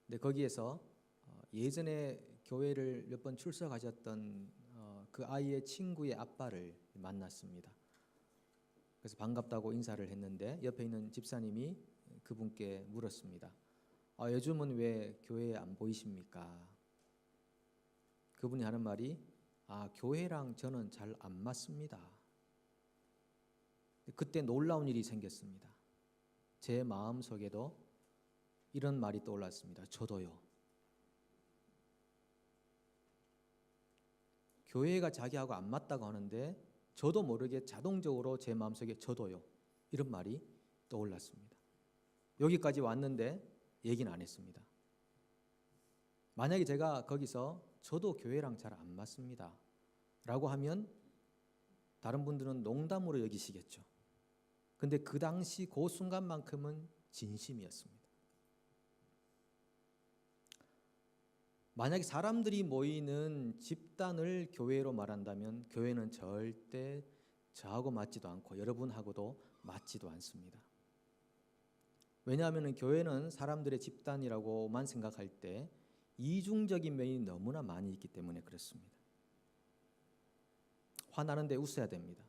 근데 거기에서 예전에 교회를 몇 번 출석하셨던 그 아이의 친구의 아빠를 만났습니다. 그래서 반갑다고 인사를 했는데 옆에 있는 집사님이 그분께 물었습니다. 요즘은 왜 교회에 안 보이십니까? 그분이 하는 말이 교회랑 저는 잘 안 맞습니다. 그때 놀라운 일이 생겼습니다. 제 마음속에도 이런 말이 떠올랐습니다. 저도요. 교회가 자기하고 안 맞다고 하는데 저도 모르게 자동적으로 제 마음속에 저도요. 이런 말이 떠올랐습니다. 여기까지 왔는데 얘기는 안 했습니다. 만약에 제가 거기서 저도 교회랑 잘 안 맞습니다 라고 하면 다른 분들은 농담으로 여기시겠죠. 근데 그 당시 그 순간만큼은 진심이었습니다. 만약에 사람들이 모이는 집단을 교회로 말한다면 교회는 절대 저하고 맞지도 않고 여러분하고도 맞지도 않습니다. 왜냐하면 교회는 사람들의 집단이라고만 생각할 때 이중적인 면이 너무나 많이 있기 때문에 그렇습니다. 화나는데 웃어야 됩니다.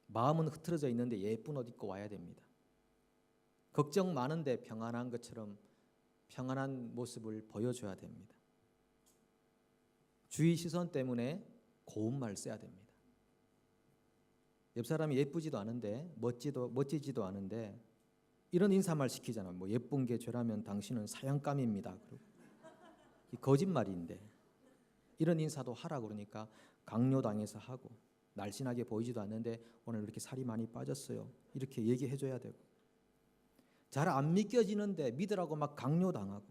마음은 흐트러져 있는데 예쁜 옷 입고 와야 됩니다. 걱정 많은데 평안한 것처럼 평안한 모습을 보여줘야 됩니다. 주위 시선 때문에 고운 말 써야 됩니다. 옆 사람이 예쁘지도 않은데 멋지지도 않은데 이런 인사말 시키잖아요. 뭐 예쁜 게 죄라면 당신은 사형감입니다. 이 거짓말인데 이런 인사도 하라 그러니까 강요당해서 하고 날씬하게 보이지도 않는데 오늘 이렇게 살이 많이 빠졌어요. 이렇게 얘기해줘야 되고 잘 안 믿겨지는데 믿으라고 막 강요당하고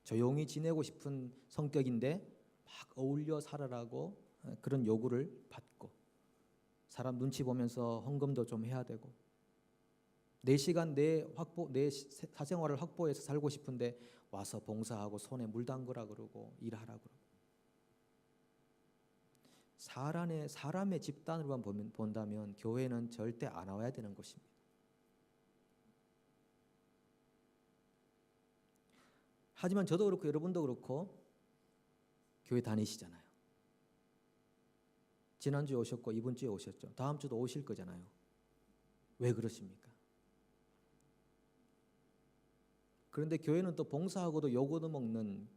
조용히 지내고 싶은 성격인데 막 어울려 살아라고 그런 요구를 받고 사람 눈치 보면서 헌금도 좀 해야 되고 내 시간 내 사생활을 확보해서 살고 싶은데 와서 봉사하고 손에 물 담그라 그러고 일하라 그러고 사람의 집단으로만 본다면 교회는 절대 안 와야 되는 것입니다. 하지만 저도 그렇고 여러분도 그렇고 교회 다니시잖아요. 지난주에 오셨고 이번 주에 오셨죠. 다음 주도 오실 거잖아요. 왜 그러십니까? 그런데 교회는 또 봉사하고도 요거도 먹는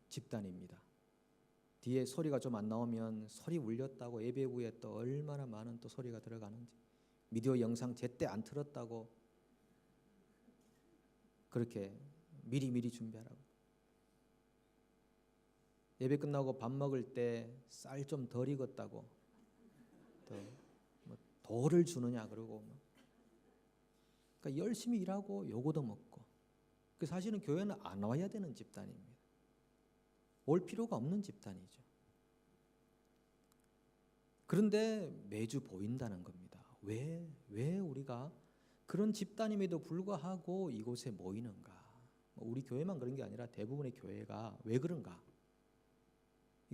집단입니다. 뒤에 소리가 좀 안 나오면 소리 울렸다고 예배 후에 또 얼마나 많은 또 소리가 들어가는지 미디어 영상 제때 안 틀었다고 그렇게 미리 준비하라고 예배 끝나고 밥 먹을 때 쌀 좀 덜 익었다고 또 뭐 돌을 주느냐 그러고 그러니까 열심히 일하고 요거도 먹고 그 사실은 교회는 안 와야 되는 집단입니다. 올 필요가 없는 집단이죠. 그런데 매주 보인다는 겁니다. 왜 우리가 그런 집단임에도 불구하고 이곳에 모이는가? 우리 교회만 그런 게 아니라 대부분의 교회가 왜 그런가?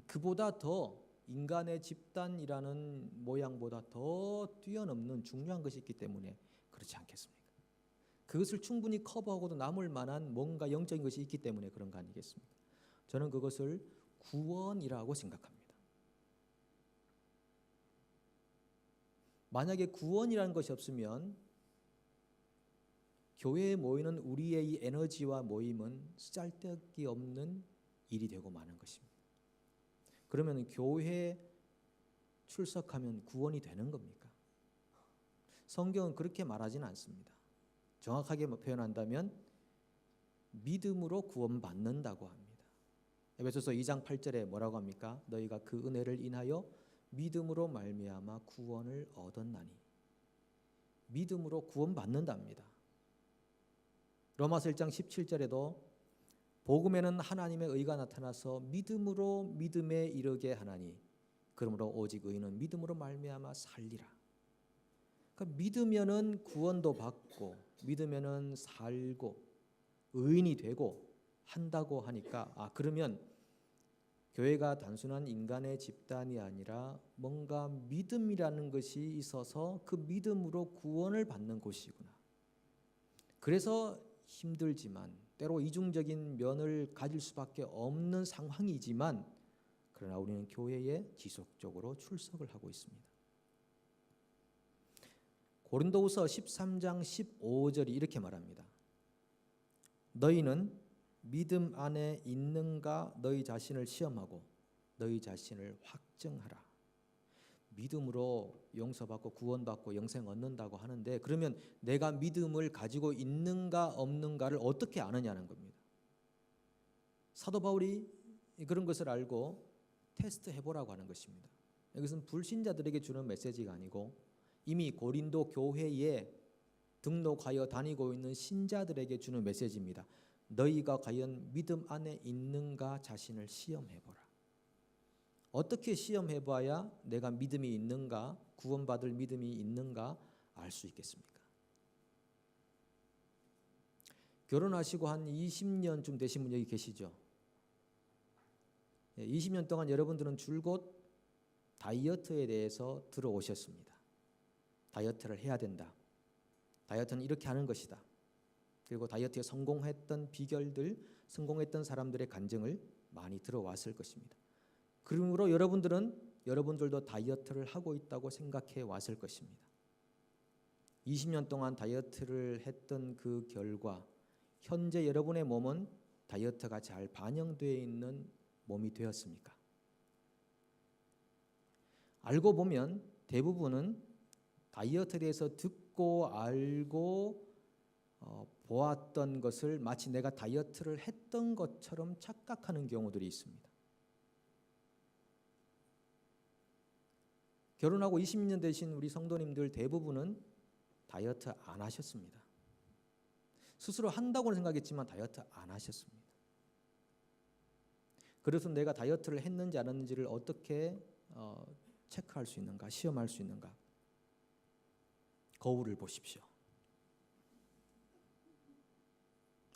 그보다 더 인간의 집단이라는 모양보다 더 뛰어넘는 중요한 것이 있기 때문에 그렇지 않겠습니까? 그것을 충분히 커버하고도 남을 만한 뭔가 영적인 것이 있기 때문에 그런 거 아니겠습니까? 저는 그것을 구원이라고 생각합니다. 만약에 구원이라는 것이 없으면 교회에 모이는 우리의 이 에너지와 모임은 쓰잘데기 없는 일이 되고 마는 것입니다. 그러면 교회에 출석하면 구원이 되는 겁니까? 성경은 그렇게 말하지는 않습니다. 정확하게 표현한다면 믿음으로 구원받는다고 합니다. 에베소서 2장 8절에 뭐라고 합니까? 너희가 그 은혜를 인하여 믿음으로 말미암아 구원을 얻었나니. 믿음으로 구원받는답니다. 로마서 1장 17절에도 복음에는 하나님의 의가 나타나서 믿음으로 믿음에 이르게 하나니 그러므로 오직 의인은 믿음으로 말미암아 살리라. 그러니까 믿으면은 구원도 받고 믿으면은 살고 의인이 되고 한다고 하니까 그러면 교회가 단순한 인간의 집단이 아니라 뭔가 믿음이라는 것이 있어서 그 믿음으로 구원을 받는 곳이구나. 그래서 힘들지만 때로 이중적인 면을 가질 수밖에 없는 상황이지만 그러나 우리는 교회에 지속적으로 출석을 하고 있습니다. 고린도후서 13장 15절이 이렇게 말합니다. 너희는 믿음 안에 있는가 너희 자신을 시험하고 너희 자신을 확증하라. 믿음으로 용서받고 구원받고 영생 얻는다고 하는데 그러면 내가 믿음을 가지고 있는가 없는가를 어떻게 아느냐는 겁니다. 사도 바울이 그런 것을 알고 테스트 해보라고 하는 것입니다. 이것은 불신자들에게 주는 메시지가 아니고 이미 고린도 교회에 등록하여 다니고 있는 신자들에게 주는 메시지입니다. 너희가 과연 믿음 안에 있는가 자신을 시험해보라. 어떻게 시험해봐야 내가 믿음이 있는가, 구원받을 믿음이 있는가 알 수 있겠습니까? 결혼하시고 한 20년쯤 되신 분 여기 계시죠? 20년 동안 여러분들은 줄곧 다이어트에 대해서 들어오셨습니다. 다이어트를 해야 된다. 다이어트는 이렇게 하는 것이다. 그리고 다이어트에 성공했던 비결들, 성공했던 사람들의 간증을 많이 들어왔을 것입니다. 그러므로 여러분들도 다이어트를 하고 있다고 생각해 왔을 것입니다. 20년 동안 다이어트를 했던 그 결과 현재 여러분의 몸은 다이어트가 잘 반영되어 있는 몸이 되었습니까? 알고 보면 대부분은 다이어트에 대해서 듣고 알고 보았던 것을 마치 내가 다이어트를 했던 것처럼 착각하는 경우들이 있습니다. 결혼하고 20년 되신 우리 성도님들 대부분은 다이어트 안 하셨습니다. 스스로 한다고는 생각했지만 다이어트 안 하셨습니다. 그래서 내가 다이어트를 했는지 안 했는지를 어떻게 체크할 수 있는가, 시험할 수 있는가? 거울을 보십시오.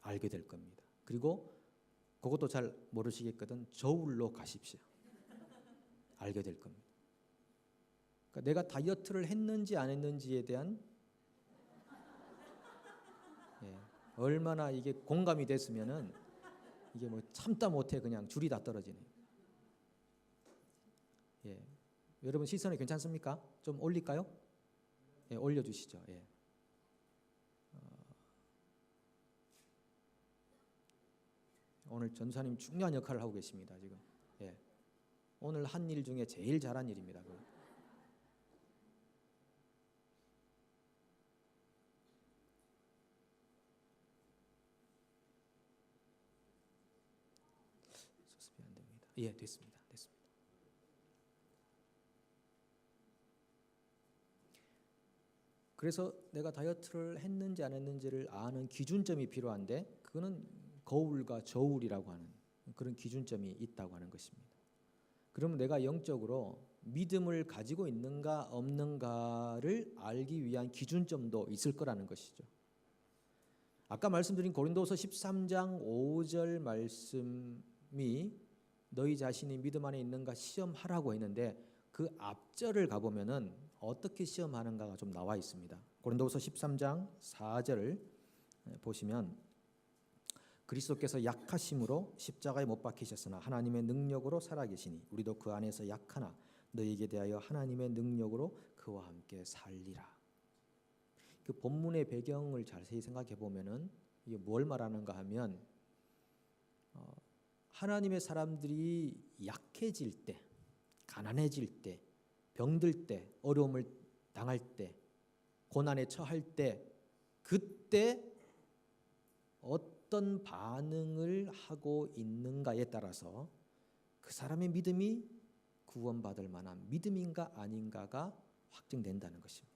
알게 될 겁니다. 그리고 그것도 잘 모르시겠거든 저울로 가십시오. 알게 될 겁니다. 그러니까 내가 다이어트를 했는지 안 했는지에 대한 얼마나 이게 공감이 됐으면은 이게 뭐 참다 못해 그냥 줄이 다 떨어지네. 여러분 시선이 괜찮습니까? 좀 올릴까요? 올려주시죠. 오늘 전사님 중요한 역할을 하고 계십니다. 지금 오늘 한 일 중에 제일 잘한 일입니다. 수습이 안 됩니다. 됐습니다. 그래서 내가 다이어트를 했는지 안 했는지를 아는 기준점이 필요한데 그거는 거울과 저울이라고 하는 그런 기준점이 있다고 하는 것입니다. 그러면 내가 영적으로 믿음을 가지고 있는가 없는가를 알기 위한 기준점도 있을 거라는 것이죠. 아까 말씀드린 고린도서 13장 5절 말씀이 너희 자신이 믿음 안에 있는가 시험하라고 했는데 그 앞절을 가보면은 어떻게 시험하는가가 좀 나와 있습니다. 고린도서 13장 4절을 보시면 그리스도께서 약하심으로 십자가에 못 박히셨으나 하나님의 능력으로 살아계시니 우리도 그 안에서 약하나 너희에게 대하여 하나님의 능력으로 그와 함께 살리라. 그 본문의 배경을 자세히 생각해 보면은 이게 뭘 말하는가 하면 하나님의 사람들이 약해질 때, 가난해질 때, 병들 때, 어려움을 당할 때, 고난에 처할 때 그때 어떤 반응을 하고 있는가에 따라서 그 사람의 믿음이 구원받을 만한 믿음인가 아닌가가 확정된다는 것입니다.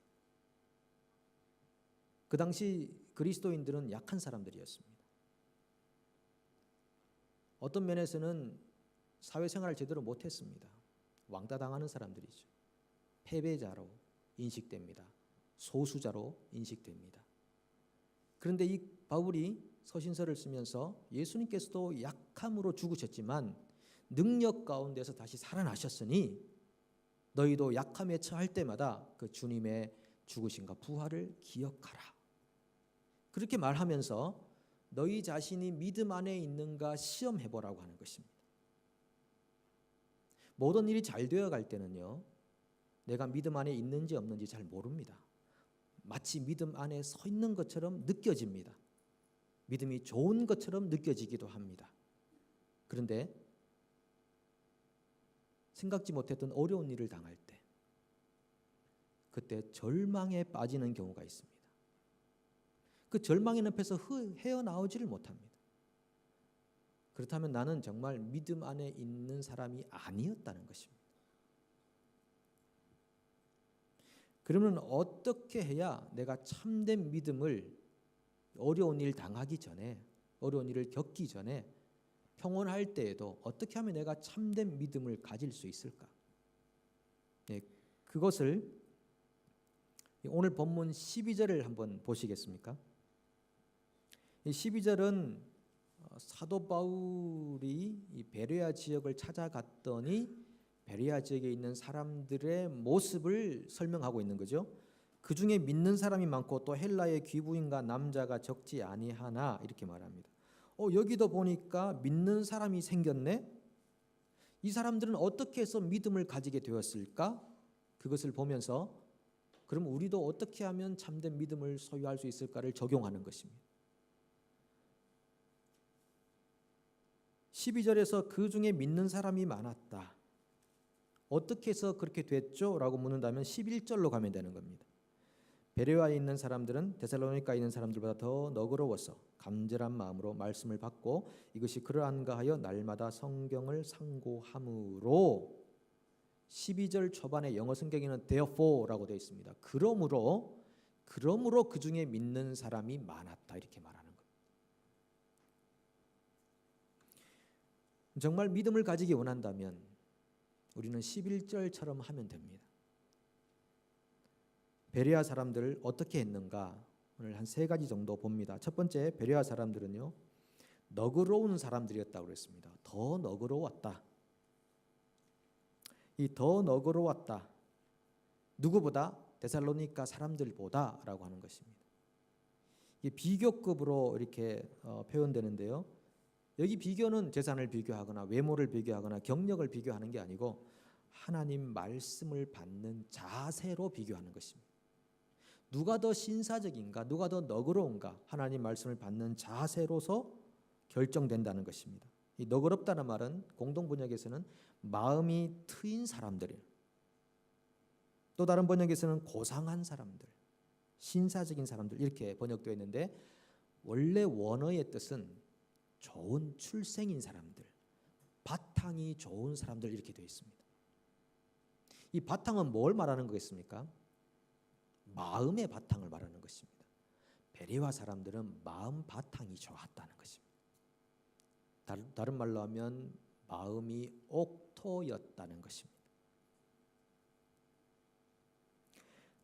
그 당시 그리스도인들은 약한 사람들이었습니다. 어떤 면에서는 사회생활을 제대로 못했습니다. 왕따당하는 사람들이죠. 패배자로 인식됩니다. 소수자로 인식됩니다. 그런데 이 바울이 서신서를 쓰면서 예수님께서도 약함으로 죽으셨지만 능력 가운데서 다시 살아나셨으니 너희도 약함에 처할 때마다 그 주님의 죽으심과 부활을 기억하라. 그렇게 말하면서 너희 자신이 믿음 안에 있는가 시험해 보라고 하는 것입니다. 모든 일이 잘 되어 갈 때는요, 내가 믿음 안에 있는지 없는지 잘 모릅니다. 마치 믿음 안에 서 있는 것처럼 느껴집니다. 믿음이 좋은 것처럼 느껴지기도 합니다. 그런데 생각지 못했던 어려운 일을 당할 때, 그때 절망에 빠지는 경우가 있습니다. 그 절망의 늪에서 헤어나오지를 못합니다. 그렇다면 나는 정말 믿음 안에 있는 사람이 아니었다는 것입니다. 그러면 어떻게 해야 내가 참된 믿음을 어려운 일 당하기 전에, 어려운 일을 겪기 전에 평온할 때에도 어떻게 하면 내가 참된 믿음을 가질 수 있을까? 네, 그것을 오늘 본문 12절을 한번 보시겠습니까? 이 12절은 사도 바울이 이 베레아 지역을 찾아갔더니 베레아 지역에 있는 사람들의 모습을 설명하고 있는 거죠. 그 중에 믿는 사람이 많고 또 헬라의 귀부인과 남자가 적지 아니하나 이렇게 말합니다. 여기도 보니까 믿는 사람이 생겼네. 이 사람들은 어떻게 해서 믿음을 가지게 되었을까? 그것을 보면서 그럼 우리도 어떻게 하면 참된 믿음을 소유할 수 있을까를 적용하는 것입니다. 12절에서 그 중에 믿는 사람이 많았다. 어떻게 해서 그렇게 됐죠? 라고 묻는다면 11절로 가면 되는 겁니다. 베레아에 있는 사람들은 데살로니가에 있는 사람들보다 더 너그러워서 간절한 마음으로 말씀을 받고 이것이 그러한가 하여 날마다 성경을 상고함으로 12절 초반에 영어 성경에는 therefore라고 되어 있습니다. 그러므로 그 중에 믿는 사람이 많았다 이렇게 말하는 겁니다. 정말 믿음을 가지기 원한다면 우리는 11절처럼 하면 됩니다. 베레아 사람들을 어떻게 했는가 오늘 한 3가지 정도 봅니다. 첫 번째, 베레아 사람들은요 너그러운 사람들이었다고 그랬습니다. 더 너그러웠다. 이 더 너그러웠다. 누구보다? 데살로니가 사람들보다라고 하는 것입니다. 이게 비교급으로 이렇게 표현되는데요. 여기 비교는 재산을 비교하거나 외모를 비교하거나 경력을 비교하는 게 아니고 하나님 말씀을 받는 자세로 비교하는 것입니다. 누가 더 신사적인가, 누가 더 너그러운가 하나님 말씀을 받는 자세로서 결정된다는 것입니다. 이 너그럽다는 말은 공동 번역에서는 마음이 트인 사람들이에요. 또 다른 번역에서는 고상한 사람들, 신사적인 사람들 이렇게 번역되어 있는데 원래 원어의 뜻은 좋은 출생인 사람들, 바탕이 좋은 사람들 이렇게 되어 있습니다. 이 바탕은 뭘 말하는 거겠습니까? 마음의 바탕을 말하는 것입니다. 베레아 사람들은 마음 바탕이 좋았다는 것입니다. 다른 말로 하면 마음이 옥토였다는 것입니다.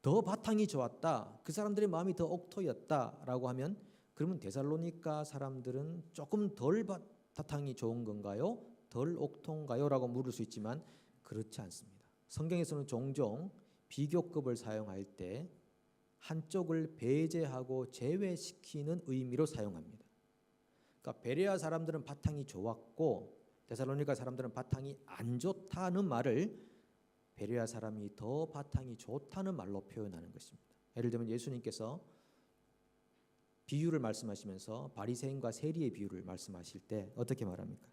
더 바탕이 좋았다. 그 사람들의 마음이 더 옥토였다라고 하면 그러면 데살로니가 사람들은 조금 덜 바탕이 좋은 건가요? 덜 옥토인가요? 라고 물을 수 있지만 그렇지 않습니다. 성경에서는 종종 비교급을 사용할 때 한쪽을 배제하고 제외시키는 의미로 사용합니다. 그러니까 베레아 사람들은 바탕이 좋았고 데살로니가 사람들은 바탕이 안 좋다는 말을 베레아 사람이 더 바탕이 좋다는 말로 표현하는 것입니다. 예를 들면 예수님께서 비유를 말씀하시면서 바리새인과 세리의 비유를 말씀하실 때 어떻게 말합니까?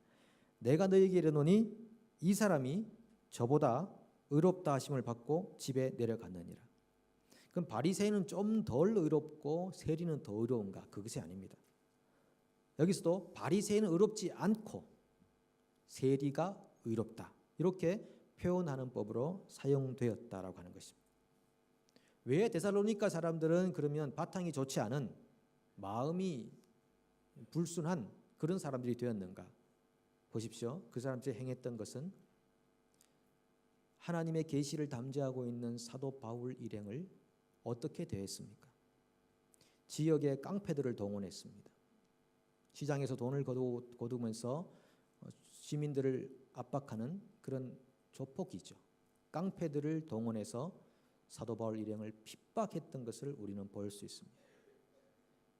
내가 너에게 이르노니 이 사람이 저보다 의롭다 하심을 받고 집에 내려갔느니라. 그럼 바리새인은 좀 덜 의롭고 세리는 더 의로운가? 그것이 아닙니다. 여기서도 바리새인은 의롭지 않고 세리가 의롭다. 이렇게 표현하는 법으로 사용되었다라고 하는 것입니다. 왜 데살로니가 사람들은 그러면 바탕이 좋지 않은 마음이 불순한 그런 사람들이 되었는가? 보십시오. 그 사람들이 행했던 것은 하나님의 계시를 담재하고 있는 사도 바울 일행을 어떻게 대했습니까? 지역의 깡패들을 동원했습니다. 시장에서 돈을 거두면서 시민들을 압박하는 그런 조폭이죠. 깡패들을 동원해서 사도 바울 일행을 핍박했던 것을 우리는 볼 수 있습니다.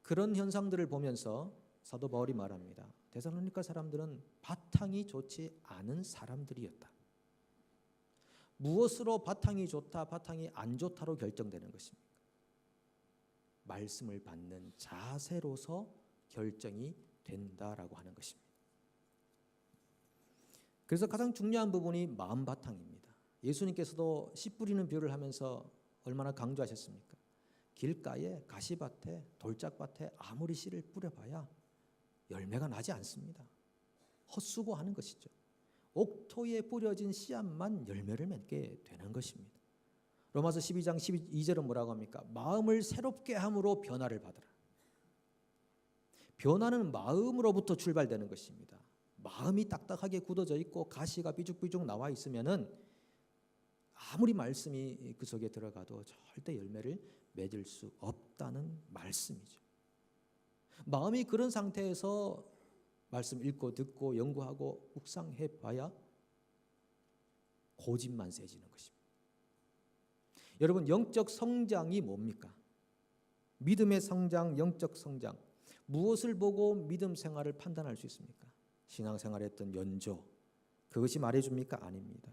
그런 현상들을 보면서 사도 바울이 말합니다. 데살로니가 사람들은 바탕이 좋지 않은 사람들이었다. 무엇으로 바탕이 좋다, 바탕이 안 좋다로 결정되는 것입니까? 말씀을 받는 자세로서 결정이 된다라고 하는 것입니다. 그래서 가장 중요한 부분이 마음 바탕입니다. 예수님께서도 씨 뿌리는 비유를 하면서 얼마나 강조하셨습니까? 길가에 가시밭에 돌짝밭에 아무리 씨를 뿌려봐야 열매가 나지 않습니다. 헛수고하는 것이죠. 옥토에 뿌려진 씨앗만 열매를 맺게 되는 것입니다. 로마서 12장 12절은 뭐라고 합니까? 마음을 새롭게 함으로 변화를 받으라. 변화는 마음으로부터 출발되는 것입니다. 마음이 딱딱하게 굳어져 있고 가시가 삐죽삐죽 나와 있으면은 아무리 말씀이 그 속에 들어가도 절대 열매를 맺을 수 없다는 말씀이죠. 마음이 그런 상태에서 말씀 읽고 듣고 연구하고 묵상해 봐야 고집만 세지는 것입니다. 여러분, 영적 성장이 뭡니까? 믿음의 성장, 영적 성장. 무엇을 보고 믿음 생활을 판단할 수 있습니까? 신앙생활 했던 연조, 그것이 말해줍니까? 아닙니다.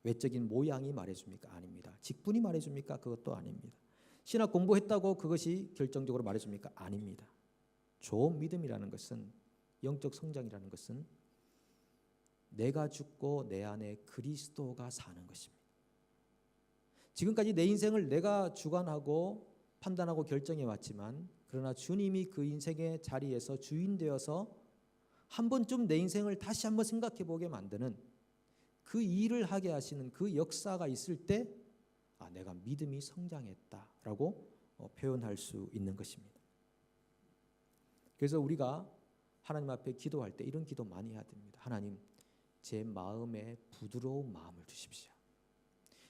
외적인 모양이 말해줍니까? 아닙니다. 직분이 말해줍니까? 그것도 아닙니다. 신학 공부했다고 그것이 결정적으로 말해줍니까? 아닙니다. 좋은 믿음이라는 것은, 영적 성장이라는 것은 내가 죽고 내 안에 그리스도가 사는 것입니다. 지금까지 내 인생을 내가 주관하고 판단하고 결정해 왔지만, 그러나 주님이 그 인생의 자리에서 주인 되어서 한 번쯤 내 인생을 다시 한번 생각해 보게 만드는 그 일을 하게 하시는 그 역사가 있을 때 내가 믿음이 성장했다라고 표현할 수 있는 것입니다. 그래서 우리가 하나님 앞에 기도할 때 이런 기도 많이 해야 됩니다. 하나님, 제 마음에 부드러운 마음을 주십시오.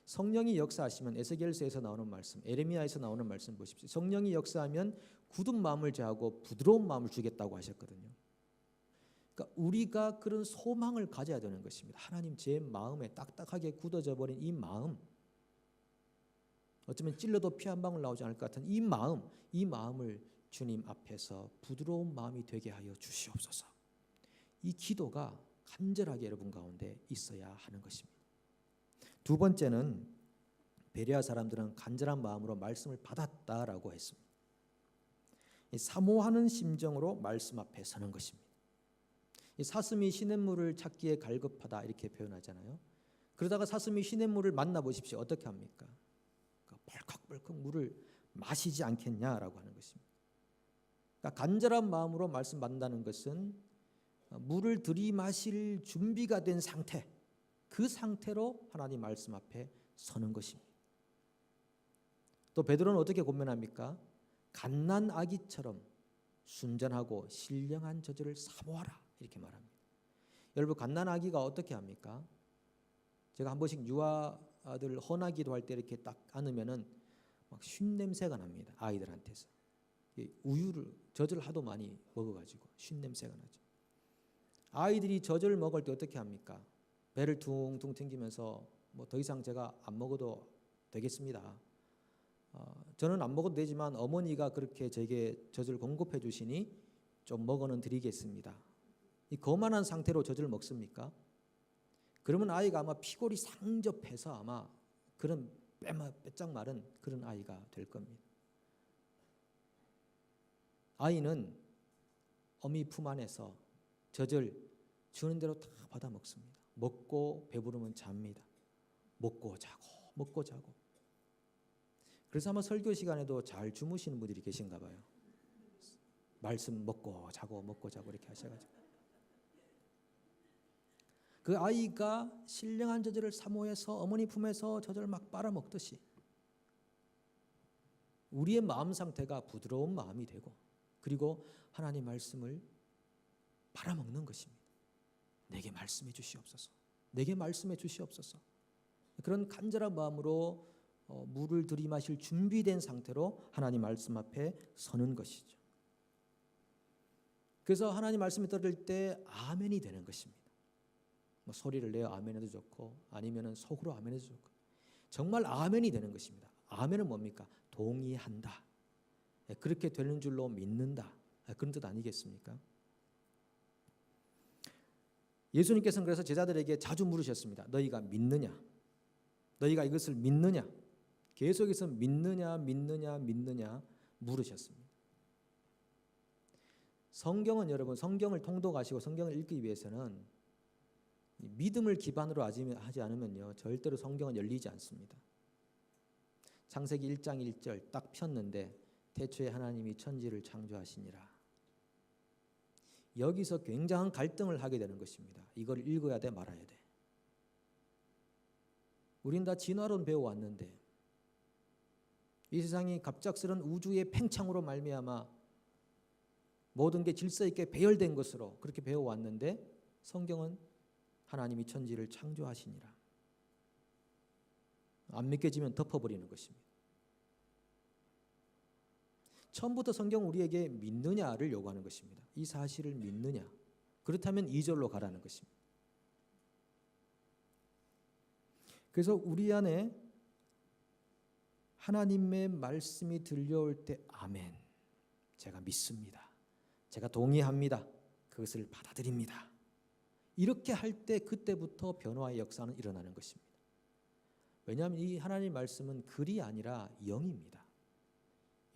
성령이 역사하시면 에스겔서에서 나오는 말씀, 에레미야에서 나오는 말씀 보십시오. 성령이 역사하면 굳은 마음을 제하고 부드러운 마음을 주겠다고 하셨거든요. 그러니까 우리가 그런 소망을 가져야 되는 것입니다. 하나님, 제 마음에 딱딱하게 굳어져 버린 이 마음, 어쩌면 찔러도 피 한 방울 나오지 않을 것 같은 이 마음을 주님 앞에서 부드러운 마음이 되게 하여 주시옵소서. 이 기도가 간절하게 여러분 가운데 있어야 하는 것입니다. 두 번째는 베레아 사람들은 간절한 마음으로 말씀을 받았다라고 했습니다. 사모하는 심정으로 말씀 앞에 서는 것입니다. 사슴이 시냇물을 찾기에 갈급하다 이렇게 표현하잖아요. 그러다가 사슴이 시냇물을 만나보십시오. 어떻게 합니까? 벌컥벌컥 물을 마시지 않겠냐라고 하는 것입니다. 그러니까 간절한 마음으로 말씀 받는다는 것은 물을 들이마실 준비가 된 상태, 그 상태로 하나님 말씀 앞에 서는 것입니다. 또 베드로는 어떻게 권면합니까? 갓난 아기처럼 순전하고 신령한 저주를 사모하라 이렇게 말합니다. 여러분, 갓난 아기가 어떻게 합니까? 제가 한 번씩 유아들 헌하기도 할 때 이렇게 딱 안으면은 막 쉰 냄새가 납니다. 아이들한테서 우유를 젖을 하도 많이 먹어가지고 쉰 냄새가 나죠. 아이들이 젖을 먹을 때 어떻게 합니까? 배를 퉁퉁 튕기면서 뭐 더 이상 제가 안 먹어도 되겠습니다. 저는 안 먹어도 되지만 어머니가 그렇게 제게 젖을 공급해 주시니 좀 먹어는 드리겠습니다. 이 거만한 상태로 젖을 먹습니까? 그러면 아이가 아마 피골이 상접해서 아마 그런 빼짝 마른 그런 아이가 될 겁니다. 아이는 어미 품 안에서 젖을 주는 대로 다 받아 먹습니다. 먹고 배부르면 잡니다. 먹고 자고. 그래서 아마 설교 시간에도 잘 주무시는 분들이 계신가 봐요. 말씀 먹고 자고 이렇게 하셔가지고. 그 아이가 신령한 젖을 사모해서 어머니 품에서 젖을 막 빨아먹듯이 우리의 마음 상태가 부드러운 마음이 되고, 그리고 하나님 말씀을 빨아먹는 것입니다. 내게 말씀해 주시옵소서. 내게 말씀해 주시옵소서. 그런 간절한 마음으로 물을 들이마실 준비된 상태로 하나님 말씀 앞에 서는 것이죠. 그래서 하나님 말씀을 들을 때 아멘이 되는 것입니다. 뭐 소리를 내어 아멘해도 좋고 아니면은 속으로 아멘해도 좋고 정말 아멘이 되는 것입니다. 아멘은 뭡니까? 동의한다. 그렇게 되는 줄로 믿는다. 그런 뜻 아니겠습니까? 예수님께서는 그래서 제자들에게 자주 물으셨습니다. 너희가 믿느냐? 너희가 이것을 믿느냐? 계속해서 믿느냐 물으셨습니다. 성경은 여러분, 성경을 통독하시고 성경을 읽기 위해서는 믿음을 기반으로 하지 않으면요 절대로 성경은 열리지 않습니다. 창세기 1장 1절 딱 폈는데 태초에 하나님이 천지를 창조하시니라. 여기서 굉장한 갈등을 하게 되는 것입니다. 이걸 읽어야 돼 말아야 돼. 우린 다 진화론 배워왔는데 이 세상이 갑작스런 우주의 팽창으로 말미암아 모든 게 질서 있게 배열된 것으로 그렇게 배워왔는데 성경은 하나님이 천지를 창조하시니라. 안 믿겨지면 덮어버리는 것입니다. 처음부터 성경은 우리에게 믿느냐를 요구하는 것입니다. 이 사실을 믿느냐? 그렇다면 2절로 가라는 것입니다. 그래서 우리 안에 하나님의 말씀이 들려올 때 아멘, 제가 믿습니다, 제가 동의합니다, 그것을 받아들입니다, 이렇게 할 때 그때부터 변화의 역사는 일어나는 것입니다. 왜냐하면 이 하나님의 말씀은 글이 아니라 영입니다.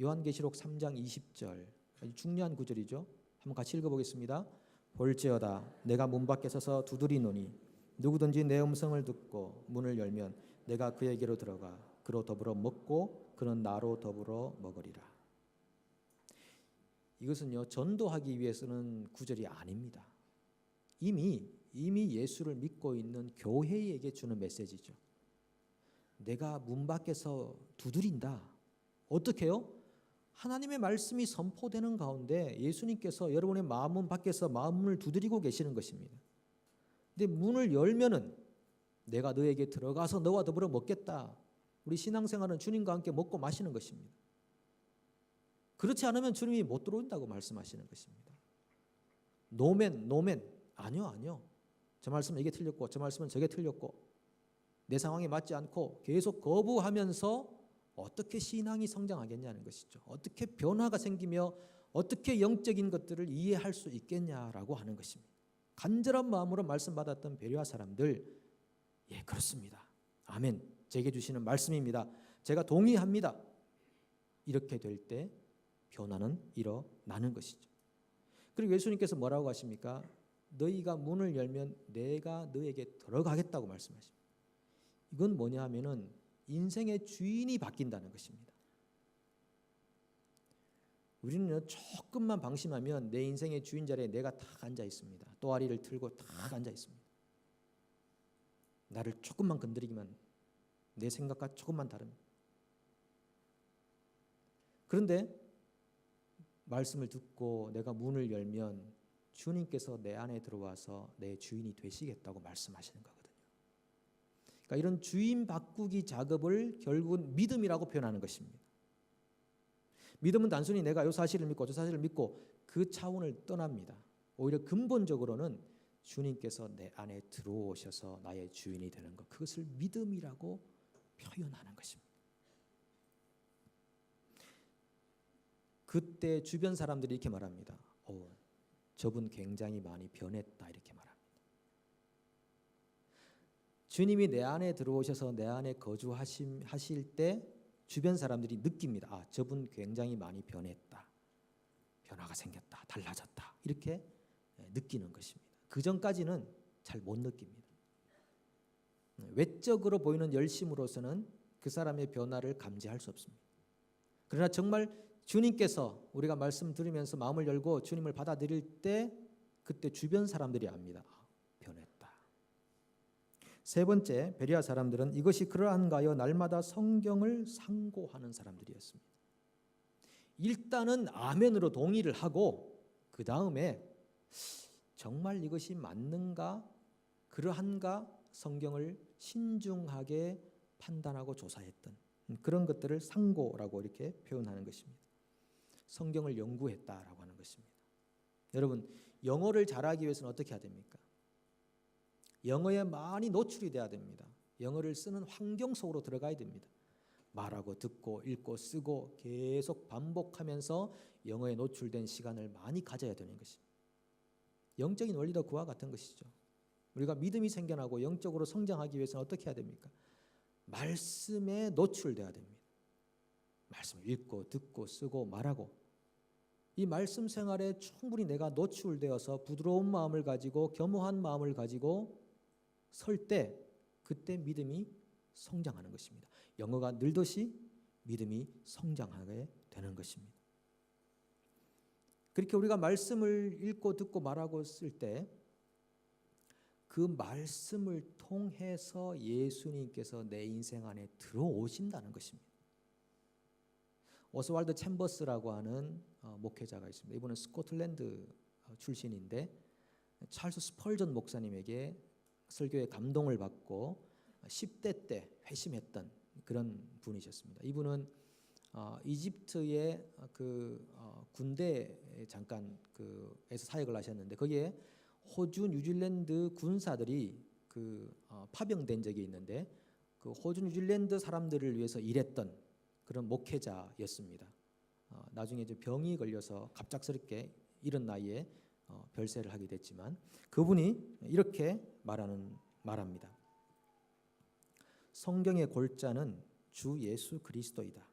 요한계시록 3장 20절 아주 중요한 구절이죠. 한번 같이 읽어보겠습니다. 볼지어다 내가 문 밖에 서서 두드리노니 누구든지 내 음성을 듣고 문을 열면 내가 그에게로 들어가 그로 더불어 먹고 그는 나로 더불어 먹으리라. 이것은요 전도하기 위해서는 구절이 아닙니다. 이미 예수를 믿고 있는 교회에게 주는 메시지죠. 내가 문 밖에서 두드린다. 어떻게 해요? 하나님의 말씀이 선포되는 가운데 예수님께서 여러분의 마음문 밖에서 마음문을 두드리고 계시는 것입니다. 근데 문을 열면은 내가 너에게 들어가서 너와 더불어 먹겠다. 우리 신앙생활은 주님과 함께 먹고 마시는 것입니다. 그렇지 않으면 주님이 못 들어온다고 말씀하시는 것입니다. 노멘 아니요. 저 말씀은 이게 틀렸고 저 말씀은 저게 틀렸고 내 상황에 맞지 않고 계속 거부하면서 어떻게 신앙이 성장하겠냐는 것이죠. 어떻게 변화가 생기며 어떻게 영적인 것들을 이해할 수 있겠냐라고 하는 것입니다. 간절한 마음으로 말씀 받았던 베레아 사람들, 예 그렇습니다. 아멘. 제게 주시는 말씀입니다. 제가 동의합니다. 이렇게 될 때 변화는 일어나는 것이죠. 그리고 예수님께서 뭐라고 하십니까? 너희가 문을 열면 내가 너에게 들어가겠다고 말씀하십니다. 이건 뭐냐 하면은 인생의 주인이 바뀐다는 것입니다. 우리는 조금만 방심하면 내 인생의 주인 자리에 내가 딱 앉아 있습니다. 또아리를 틀고 딱 앉아 있습니다. 나를 조금만 건드리기만 내 생각과 조금만 다릅니다. 그런데 말씀을 듣고 내가 문을 열면 주님께서 내 안에 들어와서 내 주인이 되시겠다고 말씀하시는 거거든요. 그러니까 이런 주인 바꾸기 작업을 결국은 믿음이라고 표현하는 것입니다. 믿음은 단순히 내가 이 사실을 믿고 저 사실을 믿고 그 차원을 떠납니다. 오히려 근본적으로는 주님께서 내 안에 들어오셔서 나의 주인이 되는 것, 그것을 믿음이라고 표현하는 것입니다. 그때 주변 사람들이 이렇게 말합니다. 저분 굉장히 많이 변했다 이렇게 말합니다. 주님이 내 안에 들어오셔서 내 안에 거주하실 때 주변 사람들이 느낍니다. 저분 굉장히 많이 변했다. 변화가 생겼다. 달라졌다. 이렇게 느끼는 것입니다. 그 전까지는 잘 못 느낍니다. 외적으로 보이는 열심으로서는 그 사람의 변화를 감지할 수 없습니다. 그러나 정말 주님께서 우리가 말씀 들으면서 마음을 열고 주님을 받아들일 때 그때 주변 사람들이 압니다. 변했다. 세 번째, 베레아 사람들은 이것이 그러한가 하여 날마다 성경을 상고하는 사람들이었습니다. 일단은 아멘으로 동의를 하고 그 다음에 정말 이것이 맞는가 그러한가 성경을 신중하게 판단하고 조사했던 그런 것들을 상고라고 이렇게 표현하는 것입니다. 성경을 연구했다라고 하는 것입니다. 여러분, 영어를 잘하기 위해서는 어떻게 해야 됩니까? 영어에 많이 노출이 돼야 됩니다. 영어를 쓰는 환경 속으로 들어가야 됩니다. 말하고 듣고 읽고 쓰고 계속 반복하면서 영어에 노출된 시간을 많이 가져야 되는 것입니다. 영적인 원리도 그와 같은 것이죠. 우리가 믿음이 생겨나고 영적으로 성장하기 위해서는 어떻게 해야 됩니까? 말씀에 노출돼야 됩니다. 말씀을 읽고 듣고 쓰고 말하고, 이 말씀 생활에 충분히 내가 노출되어서 부드러운 마음을 가지고 겸허한 마음을 가지고 설 때, 그때 믿음이 성장하는 것입니다. 영어가 늘듯이 믿음이 성장하게 되는 것입니다. 그렇게 우리가 말씀을 읽고 듣고 말하고 쓸 때 그 말씀을 통해서 예수님께서 내 인생 안에 들어오신다는 것입니다. 오스왈드 챔버스라고 하는 목회자가 있습니다. 이분은 스코틀랜드 출신인데 찰스 스펄전 목사님에게 설교에 감동을 받고 10대 때 회심했던 그런 분이셨습니다. 이분은 이집트의 군대에 잠깐 에서 사역을 하셨는데 거기에 호주, 뉴질랜드 군사들이 파병된 적이 있는데 그 호주, 뉴질랜드 사람들을 위해서 일했던 그런 목회자였습니다. 나중에 이제 병이 걸려서 갑작스럽게 이른 나이에 별세를 하게 됐지만 그분이 이렇게 말합니다. 성경의 골자는 주 예수 그리스도이다.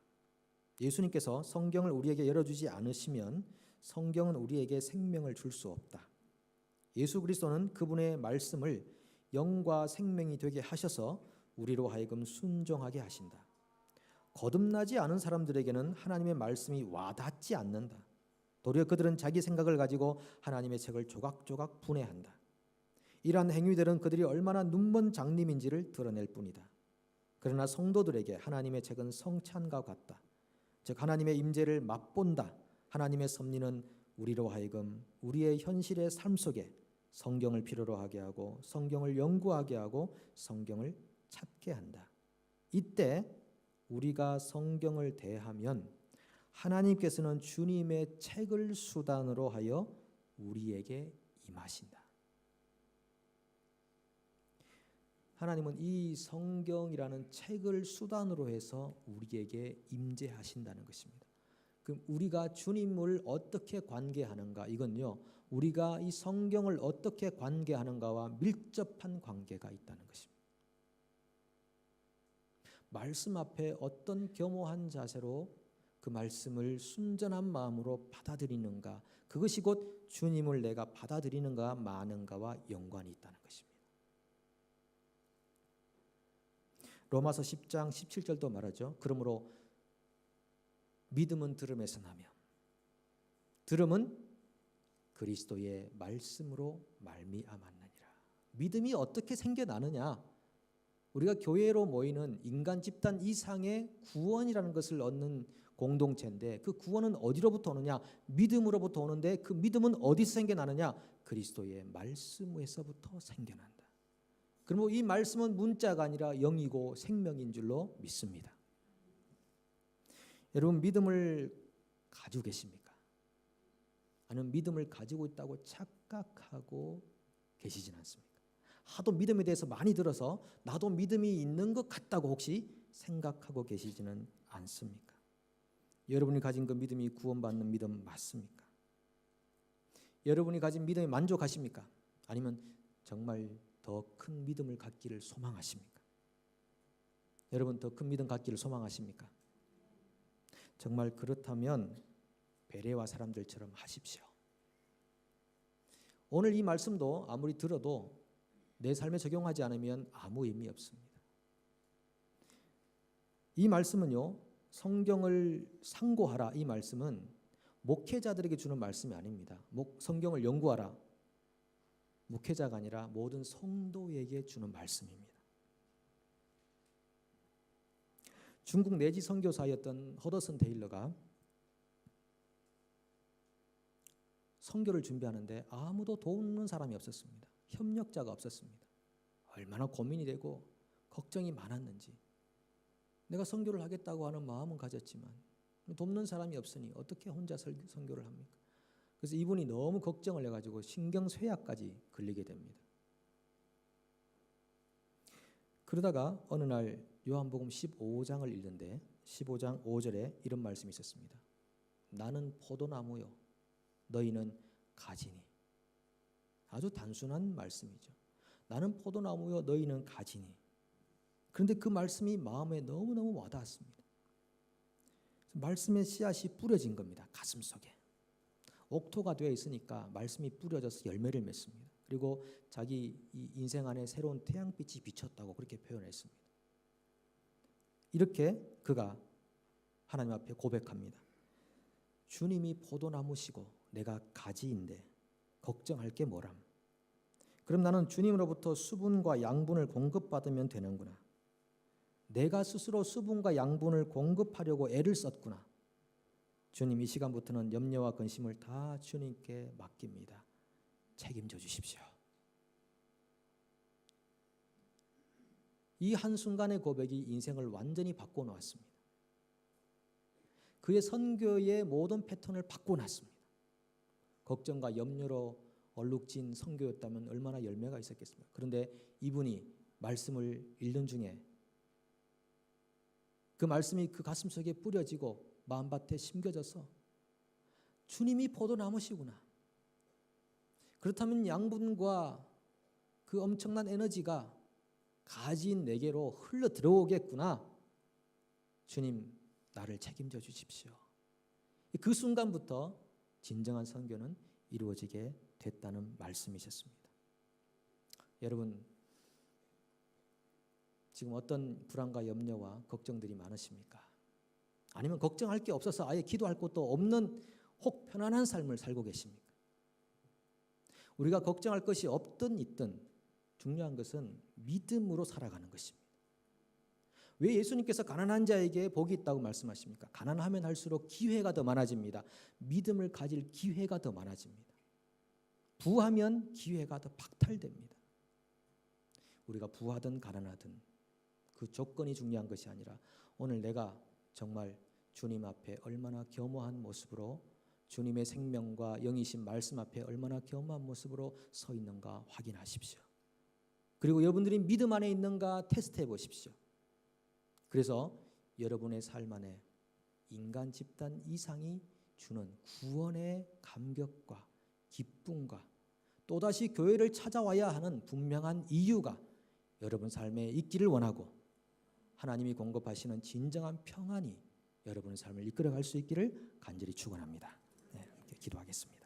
예수님께서 성경을 우리에게 열어주지 않으시면 성경은 우리에게 생명을 줄 수 없다. 예수 그리스도는 그분의 말씀을 영과 생명이 되게 하셔서 우리로 하여금 순종하게 하신다. 거듭나지 않은 사람들에게는 하나님의 말씀이 와닿지 않는다. 도리어 그들은 자기 생각을 가지고 하나님의 책을 조각조각 분해한다. 이러한 행위들은 그들이 얼마나 눈먼 장님인지를 드러낼 뿐이다. 그러나 성도들에게 하나님의 책은 성찬과 같다. 즉 하나님의 임재를 맛본다. 하나님의 섭리는 우리로 하여금 우리의 현실의 삶 속에 성경을 필요로 하게 하고 성경을 연구하게 하고 성경을 찾게 한다. 이때 우리가 성경을 대하면 하나님께서는 주님의 책을 수단으로 하여 우리에게 임하신다. 하나님은 이 성경이라는 책을 수단으로 해서 우리에게 임재하신다는 것입니다. 그럼 우리가 주님을 어떻게 관계하는가, 이건요 우리가 이 성경을 어떻게 관계하는가와 밀접한 관계가 있다는 것입니다. 말씀 앞에 어떤 겸허한 자세로 그 말씀을 순전한 마음으로 받아들이는가, 그것이 곧 주님을 내가 받아들이는가 마는가와 연관이 있다는 것입니다. 로마서 10장 17절도 말하죠. 그러므로 믿음은 들음에서 나며 들음은 그리스도의 말씀으로 말미암았느니라. 믿음이 어떻게 생겨나느냐? 우리가 교회로 모이는 인간 집단 이상의 구원이라는 것을 얻는 공동체인데 그 구원은 어디로부터 오느냐? 믿음으로부터 오는데 그 믿음은 어디서 생겨나느냐? 그리스도의 말씀에서부터 생겨난다. 그러므로 이 말씀은 문자가 아니라 영이고 생명인 줄로 믿습니다. 여러분 믿음을 가지고 계십니까? 아니면 믿음을 가지고 있다고 착각하고 계시진 않습니까? 하도 믿음에 대해서 많이 들어서 나도 믿음이 있는 것 같다고 혹시 생각하고 계시지는 않습니까? 여러분이 가진 그 믿음이 구원받는 믿음 맞습니까? 여러분이 가진 믿음에 만족하십니까? 아니면 정말 더 큰 믿음을 갖기를 소망하십니까? 여러분 더 큰 믿음 갖기를 소망하십니까? 정말 그렇다면 베레와 사람들처럼 하십시오. 오늘 이 말씀도 아무리 들어도 내 삶에 적용하지 않으면 아무 의미 없습니다. 이 말씀은요, 성경을 상고하라, 이 말씀은 목회자들에게 주는 말씀이 아닙니다. 성경을 연구하라, 목회자가 아니라 모든 성도에게 주는 말씀입니다. 중국 내지 선교사였던 허더슨 테일러가 선교를 준비하는데 아무도 도우는 사람이 없었습니다. 협력자가 없었습니다. 얼마나 고민이 되고 걱정이 많았는지. 내가 선교를 하겠다고 하는 마음은 가졌지만 돕는 사람이 없으니 어떻게 혼자 선교를 합니까? 그래서 이분이 너무 걱정을 해가지고 신경쇠약까지 걸리게 됩니다. 그러다가 어느 날 요한복음 15장을 읽는데 15장 5절에 이런 말씀이 있었습니다. 나는 포도나무요 너희는 가지니. 아주 단순한 말씀이죠. 나는 포도나무요 너희는 가지니. 그런데 그 말씀이 마음에 너무너무 와닿았습니다. 말씀의 씨앗이 뿌려진 겁니다. 가슴속에. 옥토가 되어 있으니까 말씀이 뿌려져서 열매를 맺습니다. 그리고 자기 이 인생 안에 새로운 태양빛이 비쳤다고 그렇게 표현했습니다. 이렇게 그가 하나님 앞에 고백합니다. 주님이 포도나무시고 내가 가지인데 걱정할 게 뭐람. 그럼 나는 주님으로부터 수분과 양분을 공급받으면 되는구나. 내가 스스로 수분과 양분을 공급하려고 애를 썼구나. 주님, 이 시간부터는 염려와 근심을 다 주님께 맡깁니다. 책임져 주십시오. 이 한순간의 고백이 인생을 완전히 바꿔놓았습니다. 그의 선교의 모든 패턴을 바꿔놨습니다. 걱정과 염려로 얼룩진 선교였다면 얼마나 열매가 있었겠습니까? 그런데 이분이 말씀을 읽는 중에 그 말씀이 그 가슴속에 뿌려지고 마음밭에 심겨져서 주님이 포도나무시구나. 그렇다면 양분과 그 엄청난 에너지가 가지인 내게로 흘러 들어오겠구나. 주님, 나를 책임져 주십시오. 그 순간부터 진정한 선교는 이루어지게 됐다는 말씀이셨습니다. 여러분, 지금 어떤 불안과 염려와 걱정들이 많으십니까? 아니면 걱정할 게 없어서 아예 기도할 것도 없는 혹 편안한 삶을 살고 계십니까? 우리가 걱정할 것이 없든 있든 중요한 것은 믿음으로 살아가는 것입니다. 왜 예수님께서 가난한 자에게 복이 있다고 말씀하십니까? 가난하면 할수록 기회가 더 많아집니다. 믿음을 가질 기회가 더 많아집니다. 부하면 기회가 더 박탈됩니다. 우리가 부하든 가난하든 그 조건이 중요한 것이 아니라 오늘 내가 정말 주님 앞에 얼마나 겸허한 모습으로 주님의 생명과 영이신 말씀 앞에 얼마나 겸허한 모습으로 서 있는가 확인하십시오. 그리고 여러분들이 믿음 안에 있는가 테스트해 보십시오. 그래서 여러분의 삶 안에 인간 집단 이상이 주는 구원의 감격과 기쁨과 또다시 교회를 찾아와야 하는 분명한 이유가 여러분 삶에 있기를 원하고 하나님이 공급하시는 진정한 평안이 여러분의 삶을 이끌어갈 수 있기를 간절히 축원합니다. 네, 기도하겠습니다.